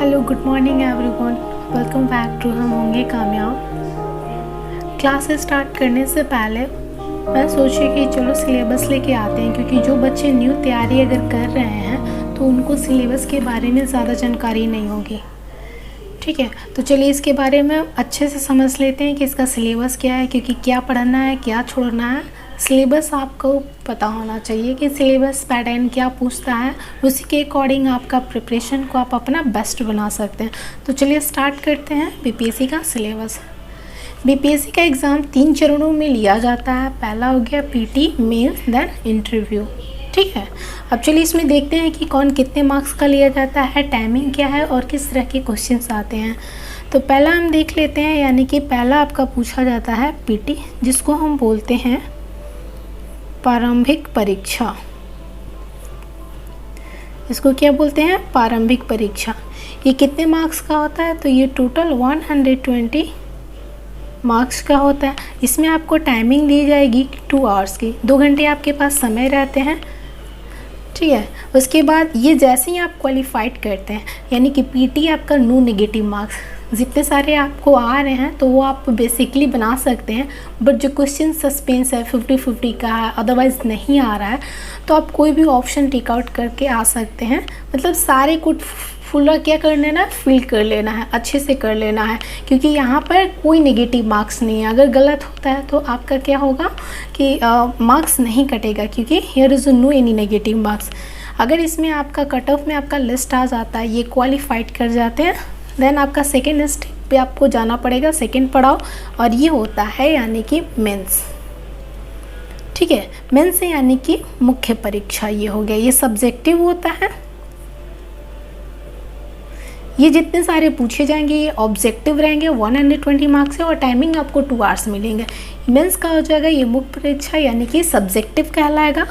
Hello good morning everyone, welcome back to हम होंगे कामयाब। क्लास स्टार्ट करने से पहले मैं सोची कि चलो सिलेबस लेके आते हैं, क्योंकि जो बच्चे न्यू तैयारी अगर कर रहे हैं तो उनको सिलेबस के बारे में ज़्यादा जानकारी नहीं होगी। ठीक है, तो चलिए इसके बारे में अच्छे से समझ लेते हैं कि इसका सिलेबस क्या है, क्योंकि क्या पढ़ना है क्या छोड़ना है। सिलेबस आपको पता होना चाहिए कि सिलेबस पैटर्न क्या पूछता है, उसी के अकॉर्डिंग आपका प्रिपरेशन को आप अपना बेस्ट बना सकते हैं। तो चलिए स्टार्ट करते हैं बीपीएससी का सिलेबस। बीपीएससी का एग्ज़ाम 3 चरणों में लिया जाता है। पहला हो गया पीटी, मेंस, देन इंटरव्यू। ठीक है, अब चलिए इसमें देखते हैं कि कौन कितने मार्क्स का लिया जाता है, टाइमिंग क्या है और किस तरह के क्वेश्चंस आते हैं। तो पहला हम देख लेते हैं, यानी कि पहला आपका पूछा जाता है पीटी, जिसको हम बोलते हैं प्रारंभिक परीक्षा। इसको क्या बोलते हैं? प्रारंभिक परीक्षा। ये कितने मार्क्स का होता है? तो ये टोटल 120 मार्क्स का होता है। इसमें आपको टाइमिंग दी जाएगी 2 आवर्स की, 2 घंटे आपके पास समय रहते हैं। ठीक है, उसके बाद ये जैसे ही आप क्वालिफाइड करते हैं, यानी कि पीटी आपका नो नेगेटिव मार्क्स, जितने सारे आपको आ रहे हैं तो वो आप बेसिकली बना सकते हैं। बट जो क्वेश्चन सस्पेंस है 50-50 का है, अदरवाइज़ नहीं आ रहा है, तो आप कोई भी ऑप्शन टिक आउट करके आ सकते हैं। मतलब सारे को फुल क्या कर लेना है, फिल कर लेना है, अच्छे से कर लेना है, क्योंकि यहाँ पर कोई नेगेटिव मार्क्स नहीं है। अगर गलत होता है तो आपका क्या होगा कि मार्क्स नहीं कटेगा, क्योंकि here is no any negative marks. अगर इसमें आपका कट ऑफ में आपका लिस्ट आ जाता है, ये क्वालिफाइड कर जाते हैं, देन आपका सेकेंड स्टेप पे आपको जाना पड़ेगा, सेकेंड पड़ाव, और ये होता है यानी कि मेंस। ठीक है, मेंस यानी कि मुख्य परीक्षा ये हो गया। ये सब्जेक्टिव होता है, ये जितने सारे पूछे जाएंगे ये ऑब्जेक्टिव रहेंगे, 120 मार्क्स है और टाइमिंग आपको 2 आवर्स मिलेंगे। मेंस का हो जाएगा ये मुख्य परीक्षा, यानी कि सब्जेक्टिव कहलाएगा।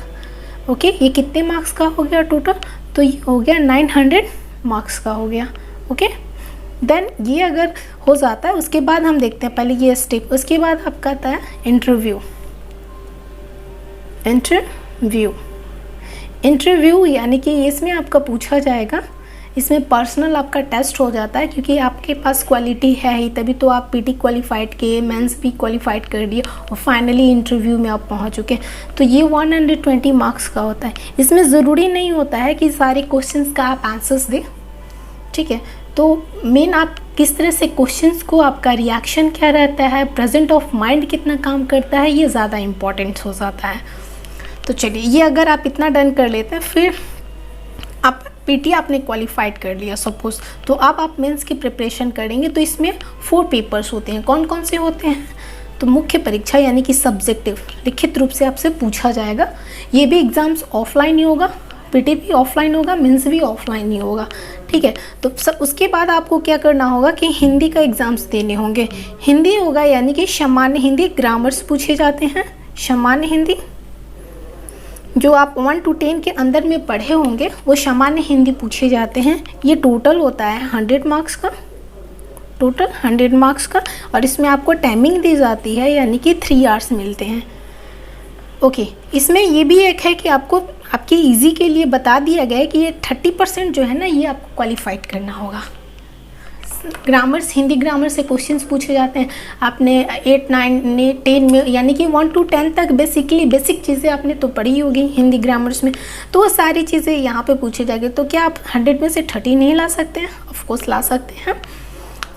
ओके, ये कितने मार्क्स का हो गया टोटल? तो ये हो गया 900 मार्क्स का हो गया। ओके, देन ये अगर हो जाता है, उसके बाद हम देखते हैं पहले ये स्टेप, उसके बाद आपका आता है इंटरव्यू। इंटरव्यू यानी कि इसमें आपका पूछा जाएगा, इसमें पर्सनल आपका टेस्ट हो जाता है, क्योंकि आपके पास क्वालिटी है ही, तभी तो आप पीटी क्वालिफाइड किए, मेंस भी क्वालिफाइड कर दिए और फाइनली इंटरव्यू में आप पहुंच चुके। तो ये 120 मार्क्स का होता है। इसमें ज़रूरी नहीं होता है कि सारे क्वेश्चंस का आप आंसर्स दें। ठीक है, तो मेन आप किस तरह से क्वेश्चंस को, आपका रिएक्शन क्या रहता है, प्रेजेंट ऑफ माइंड कितना काम करता है, ये ज़्यादा इम्पॉर्टेंट हो जाता है। तो चलिए ये अगर आप इतना डन कर लेते हैं, फिर आप पीटी आपने क्वालिफाइड कर लिया सपोज, तो अब आप मेंस की प्रिपरेशन करेंगे। तो इसमें 4 पेपर्स होते हैं। कौन कौन से होते हैं? तो मुख्य परीक्षा यानी कि सब्जेक्टिव, लिखित रूप से आपसे पूछा जाएगा। ये भी एग्ज़ाम्स ऑफलाइन ही होगा, पीटी भी ऑफलाइन होगा, मेंस भी ऑफलाइन ही होगा। ठीक है, तो सब उसके बाद आपको क्या करना होगा कि हिंदी का एग्ज़ाम्स देने होंगे। हिंदी होगा यानी कि सामान्य हिंदी, ग्रामर्स पूछे जाते हैं। सामान्य हिंदी जो आप 1 to 10 के अंदर में पढ़े होंगे वो सामान्य हिंदी पूछे जाते हैं। ये टोटल होता है 100 मार्क्स का, टोटल 100 मार्क्स का, और इसमें आपको टाइमिंग दी जाती है, यानी कि 3 आवर्स मिलते हैं। ओके, इसमें ये भी एक है कि आपको आपके इजी के लिए बता दिया गया है कि ये 30% जो है ना, ये आपको क्वालिफाइड करना होगा। ग्रामर्स, हिंदी ग्रामर से क्वेश्चंस पूछे जाते हैं। आपने 8, 9, 10 में, यानी कि 1 to 10 तक बेसिकली बेसिक चीज़ें आपने तो पढ़ी होगी हिंदी ग्रामर्स में, तो वो सारी चीज़ें यहाँ पे पूछी जाएगी। तो क्या आप 100 में से 30 नहीं ला सकते हैं? ऑफकोर्स ला सकते हैं,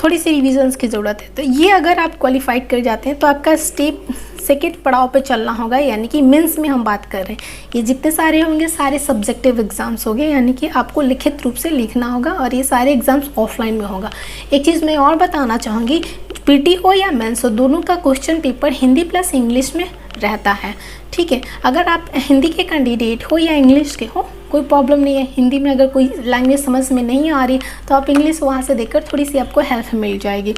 थोड़ी सी रिविजन्स की ज़रूरत है। तो ये अगर आप क्वालिफाइड कर जाते हैं तो आपका स्टेप सेकेंड पड़ाव पे चलना होगा, यानी कि मेंस में हम बात कर रहे हैं। ये जितने सारे होंगे सारे सब्जेक्टिव एग्जाम्स होंगे, यानी कि आपको लिखित रूप से लिखना होगा, और ये सारे एग्जाम्स ऑफलाइन में होगा। एक चीज़ मैं और बताना चाहूँगी, पीटी हो या मेंस हो, दोनों का question paper Hindi plus English में रहता है। ठीक है, अगर आप हिंदी के कैंडिडेट हो या इंग्लिश के हो, कोई प्रॉब्लम नहीं है। हिंदी में अगर कोई लैंग्वेज समझ में नहीं आ रही तो आप इंग्लिश वहाँ से देखकर थोड़ी सी आपको हेल्प मिल जाएगी।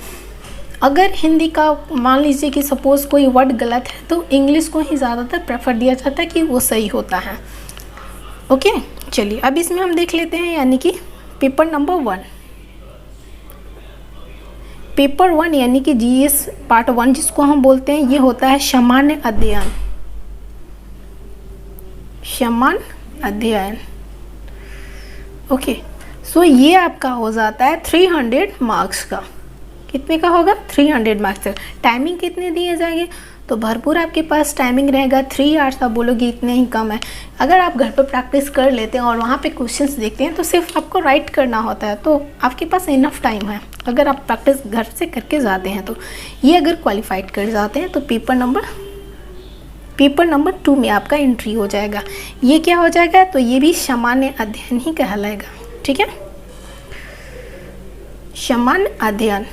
अगर हिंदी का मान लीजिए कि सपोज़ कोई वर्ड गलत है, तो इंग्लिश को ही ज़्यादातर प्रेफर दिया जाता है कि वो सही होता है। ओके, चलिए अब इसमें हम देख लेते हैं, यानी कि पेपर नंबर 1। पेपर 1 यानी कि जीएस पार्ट 1 जिसको हम बोलते हैं, ये होता है सामान्य अध्ययन। सामान्य अध्ययन। ओके, सो ये आपका हो जाता है 300 मार्क्स का। कितने का होगा? 300 मार्क्स का। टाइमिंग कितने दिए जाएंगे? तो भरपूर आपके पास टाइमिंग रहेगा। 3 आवर्स आप बोलोगे इतने ही कम है। अगर आप घर पर प्रैक्टिस कर लेते हैं और वहाँ पे क्वेश्चंस देखते हैं तो सिर्फ आपको राइट करना होता है, तो आपके पास इनफ टाइम है अगर आप प्रैक्टिस घर से करके जाते हैं तो। ये अगर क्वालिफाइड कर जाते हैं तो पेपर नंबर 2 में आपका एंट्री हो जाएगा। ये क्या हो जाएगा? तो ये भी सामान्य अध्ययन ही कहलाएगा। ठीक है, सामान्य अध्ययन।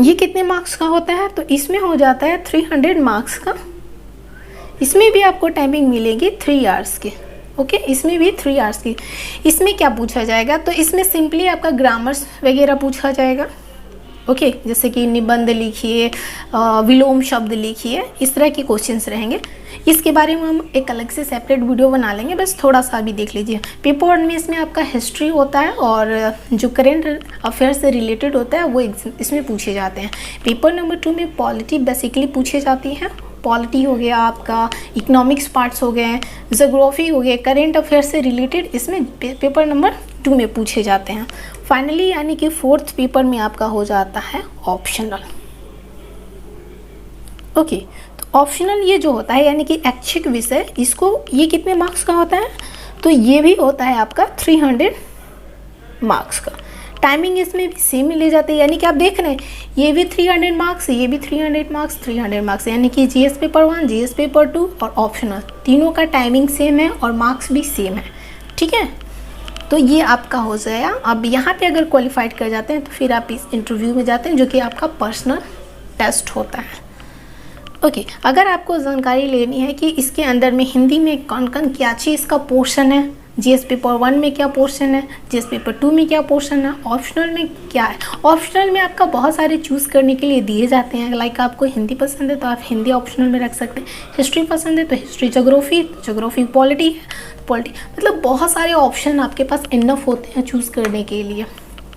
ये कितने मार्क्स का होता है? तो इसमें हो जाता है 300 मार्क्स का। इसमें भी आपको टाइमिंग मिलेगी 3 आवर्स की। ओके, इसमें भी 3 आवर्स की। इसमें क्या पूछा जाएगा? तो इसमें सिंपली आपका ग्रामर्स वगैरह पूछा जाएगा। ओके, जैसे कि निबंध लिखिए, विलोम शब्द लिखिए, इस तरह के क्वेश्चंस रहेंगे। इसके बारे में हम एक अलग से सेपरेट वीडियो बना लेंगे, बस थोड़ा सा भी देख लीजिए। पेपर 1 में इसमें आपका हिस्ट्री होता है और जो करेंट अफेयर से रिलेटेड होता है वो इसमें पूछे जाते हैं। पेपर नंबर 2 में पॉलिटी बेसिकली पूछे जाती है। पॉलिटी हो गया आपका, इकोनॉमिक्स पार्ट्स हो गए, ज्योग्राफी हो गए, करेंट अफेयर से रिलेटेड इसमें पेपर नंबर 2 में पूछे जाते हैं। फाइनली यानी कि 4th पेपर में आपका हो जाता है ऑप्शनल। ओके, तो ऑप्शनल ये जो होता है यानी कि ऐच्छिक विषय, इसको ये कितने मार्क्स का होता है? तो ये भी होता है आपका 300 मार्क्स का। टाइमिंग इसमें भी सेम ही ले जाते हैं, यानी कि आप देख रहे हैं ये भी 300 मार्क्स, ये भी 300 मार्क्स, 300 मार्क्स, यानी कि जीएस पेपर 1, जीएस पेपर 2 और ऑप्शनल तीनों का टाइमिंग सेम है और मार्क्स भी सेम है। ठीक है, तो ये आपका हो जाएगा। अब यहाँ पे अगर क्वालिफाइड कर जाते हैं तो फिर आप इस इंटरव्यू में जाते हैं जो कि आपका पर्सनल टेस्ट होता है। ओके, अगर आपको जानकारी लेनी है कि इसके अंदर में हिंदी में कौन कौन क्या चीज़ इसका पोर्शन है, जीएस पेपर 1 में क्या पोर्शन है, जीएस पेपर 2 में क्या पोर्शन है, ऑप्शनल में क्या है। ऑप्शनल में आपका बहुत सारे चूज़ करने के लिए दिए जाते हैं। लाइक आपको हिंदी पसंद है तो आप हिंदी ऑप्शनल में रख सकते हैं, हिस्ट्री पसंद है तो हिस्ट्री, जोग्राफी, पॉलिटी है तो पॉलिटी, मतलब बहुत सारे ऑप्शन आपके पास इनफ होते हैं चूज़ करने के लिए।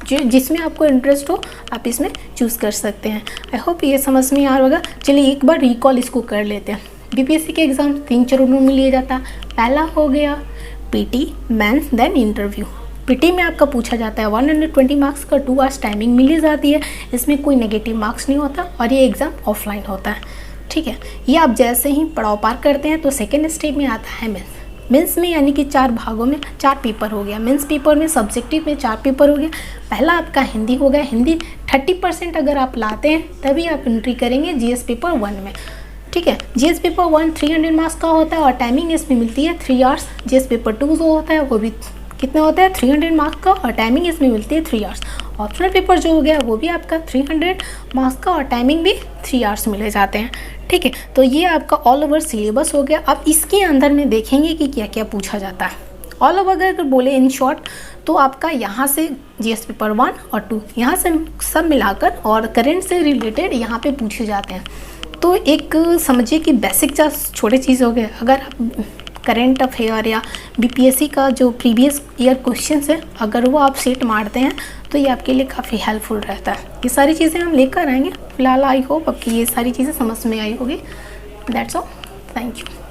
जिसमें आपको इंटरेस्ट हो आप इसमें चूज़ कर सकते हैं। आई होप ये समझ में आ रहा होगा। चलिए एक बार रिकॉल इसको कर लेते हैं। बीपीएससी के एग्ज़ाम 3 चरणों में लिया जाता है। पहला हो गया PT, mains, then interview. PT में आपका पूछा जाता है 120 मार्क्स का, 2 आवर्स टाइमिंग मिली जाती है। इसमें कोई नेगेटिव मार्क्स नहीं होता और ये एग्ज़ाम ऑफलाइन होता है। ठीक है, ये आप जैसे ही पड़ाव पार करते हैं तो सेकेंड स्टेज में आता है मेंस। मेंस में यानी कि 4 भागों में 4 पेपर हो गया। मेंस पेपर में सब्जेक्टिव में 4 पेपर हो गया। पहला आपका हिंदी हो गया। हिंदी 30% अगर आप लाते हैं तभी आप एंट्री करेंगे जीएस पेपर 1 में। ठीक है, जीएस पेपर 1 300 मार्क्स का होता है और टाइमिंग इसमें मिलती है 3 आवर्स। जीएस पेपर 2 जो होता है वो भी कितना होता है 300 मार्क्स का और टाइमिंग इसमें मिलती है 3 आवर्स। ऑप्शनल पेपर जो हो गया वो भी आपका 300 मार्क्स का और टाइमिंग भी 3 आवर्स मिले जाते हैं। ठीक है, तो ये आपका ऑल ओवर सिलेबस हो गया। अब इसके अंदर में देखेंगे कि क्या क्या पूछा जाता है। ऑल ओवर अगर बोले इन शॉर्ट तो आपका यहाँ से जीएस पेपर 1 और 2 यहाँ से सब मिलाकर और करेंट से रिलेटेड यहाँ पे पूछे जाते हैं। तो एक समझिए कि बेसिक छोटे चीज़ हो गए। अगर आप करेंट अफेयर या बीपीएससी का जो प्रीवियस ईयर क्वेश्चंस है अगर वो आप सेट मारते हैं तो ये आपके लिए काफ़ी हेल्पफुल रहता है। ये सारी चीज़ें हम लेकर आएंगे। फिलहाल आई होप आपकी ये सारी चीज़ें समझ में आई होगी। That's all, thank you.